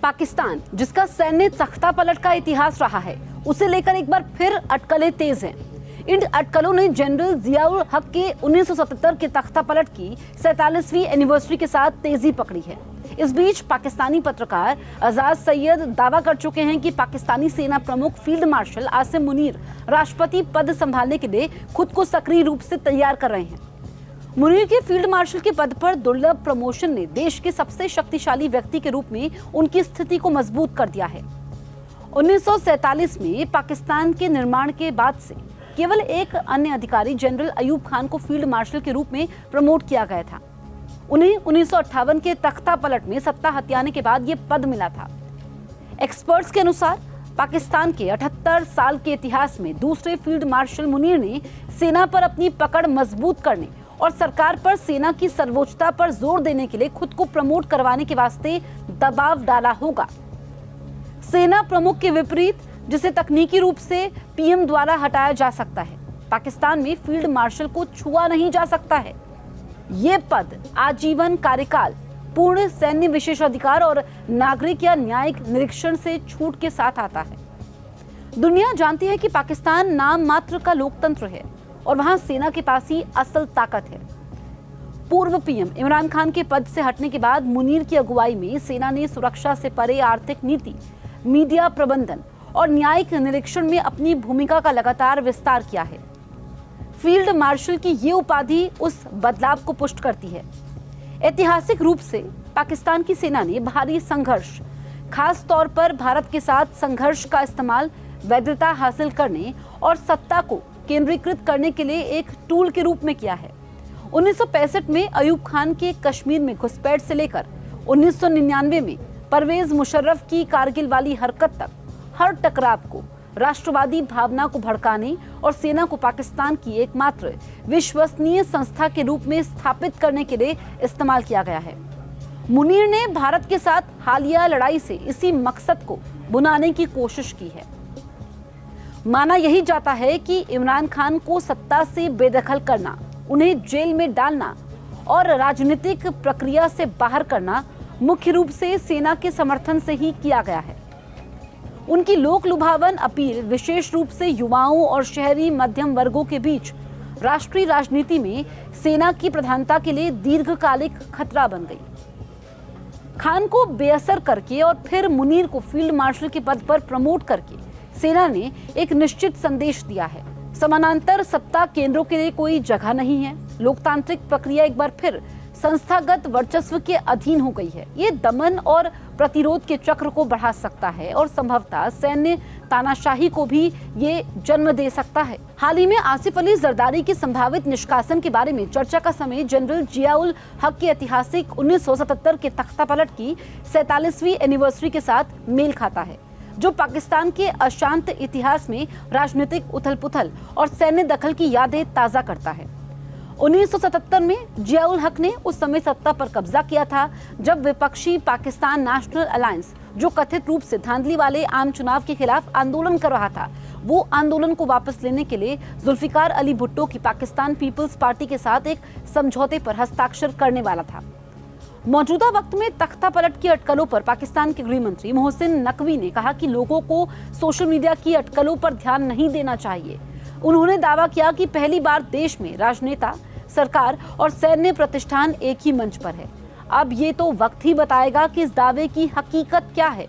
पाकिस्तान, जिसका सैन्य तख्तापलट का इतिहास रहा है, उसे लेकर एक बार फिर अटकलें तेज हैं। इन अटकलों ने जनरल जियाउल हक के 1977 के तख्तापलट की 47वीं एनिवर्सरी के साथ तेजी पकड़ी है। इस बीच पाकिस्तानी पत्रकार आजाद सैयद दावा कर चुके हैं कि पाकिस्तानी सेना प्रमुख फील्ड मार्शल आसिम मुनीर राष्ट्रपति पद संभालने के लिए खुद को सक्रिय रूप से तैयार कर रहे हैं। मुनीर के फील्ड मार्शल के पद पर दुर्लभ प्रमोशन ने देश के सबसे शक्तिशाली व्यक्ति के रूप में उनकी स्थिति को मजबूत कर दिया है। 1947 में पाकिस्तान के निर्माण के बाद से केवल एक अन्य अधिकारी जनरल अयूब खान को फील्ड मार्शल के रूप में प्रमोट किया गया था। उन्हें 1958 के तख्तापलट में सत्ता हथियाने के बाद यह पद मिला था। एक्सपर्ट्स के अनुसार पाकिस्तान के 78 साल के इतिहास में दूसरे फील्ड मार्शल मुनीर ने सेना पर अपनी पकड़ मजबूत करने और सरकार पर सेना की सर्वोच्चता पर जोर देने के लिए खुद को प्रमोट करवाने के वास्ते दबाव डाला होगा। सेना प्रमुख के विपरीत, जिसे तकनीकी रूप से पीएम द्वारा हटाया जा सकता है, पाकिस्तान में फील्ड मार्शल को छुआ नहीं जा सकता है। ये पद आजीवन कार्यकाल, पूर्ण सैन्य विशेषाधिकार और नागरिक या न्यायिक निरीक्षण से छूट के साथ आता है। दुनिया जानती है कि पाकिस्तान नाम मात्र का लोकतंत्र है और वहां सेना के पास ही असल ताकत है। पूर्व पीएम इमरान खान के पद से हटने के बाद मुनीर की अगुवाई में सेना ने सुरक्षा से परे आर्थिक नीति, मीडिया प्रबंधन और न्यायिक निरीक्षण में अपनी भूमिका का लगातार विस्तार किया है। फील्ड मार्शल की ये उपाधि उस बदलाव को पुष्ट करती है। ऐतिहासिक रूप से पाकिस्तान की सेना ने भारी संघर्ष, खास तौर पर भारत के साथ संघर्ष का इस्तेमाल वैधता हासिल करने और सत्ता को केंद्रीकृत करने के लिए एक टूल के रूप में किया है। 1965 में अयूब खान के कश्मीर में घुसपैठ से लेकर 1999 में परवेज मुशर्रफ की कारगिल वाली हरकत तक हर टकराव को राष्ट्रवादी भावना को भड़काने और सेना को पाकिस्तान की एकमात्र विश्वसनीय संस्था के रूप में स्थापित करने के लिए इस्तेमाल किया गया है। मुनीर ने भारत के साथ हालिया लड़ाई से इसी मकसद को भुनाने की कोशिश की है। माना यही जाता है कि इमरान खान को सत्ता से बेदखल करना, उन्हें जेल में डालना और राजनीतिक प्रक्रिया से बाहर करना मुख्य रूप से सेना के समर्थन से ही किया गया है। उनकी लोक लुभावन अपील विशेष रूप से युवाओं और शहरी मध्यम वर्गों के बीच राष्ट्रीय राजनीति में सेना की प्रधानता के लिए दीर्घकालिक खतरा बन गई। खान को बेअसर करके और फिर मुनीर को फील्ड मार्शल के पद पर प्रमोट करके सेना ने एक निश्चित संदेश दिया है। समानांतर सत्ता केंद्रों के लिए कोई जगह नहीं है। लोकतांत्रिक प्रक्रिया एक बार फिर संस्थागत वर्चस्व के अधीन हो गई है। ये दमन और प्रतिरोध के चक्र को बढ़ा सकता है और संभवतः सैन्य तानाशाही को भी ये जन्म दे सकता है। हाल ही में आसिफ अली जरदारी के संभावित निष्कासन के बारे में चर्चा का समय जनरल जियाउल हक के ऐतिहासिक 1977 के तख्तापलट की 47वीं एनिवर्सरी के साथ मेल खाता है, जो पाकिस्तान के अशांत इतिहास में राजनीतिक उथल-पुथल और सैन्य दखल की यादें ताजा करता है। 1977 में जियाउल हक ने उस समय सत्ता पर कब्जा किया था, जब विपक्षी पाकिस्तान नेशनल अलायंस, जो कथित रूप से धांधली वाले आम चुनाव के खिलाफ आंदोलन कर रहा था, वो आंदोलन को वापस लेने के लिए जुल्फिकार अली भुट्टो की पाकिस्तान पीपल्स पार्टी के साथ एक समझौते पर हस्ताक्षर करने वाला था। मौजूदा वक्त में तख्तापलट की अटकलों पर पाकिस्तान के गृह मंत्री मोहसिन नकवी ने कहा कि लोगों को सोशल मीडिया की अटकलों पर ध्यान नहीं देना चाहिए। उन्होंने दावा किया कि पहली बार देश में राजनेता, सरकार और सैन्य प्रतिष्ठान एक ही मंच पर है। अब ये तो वक्त ही बताएगा कि इस दावे की हकीकत क्या है।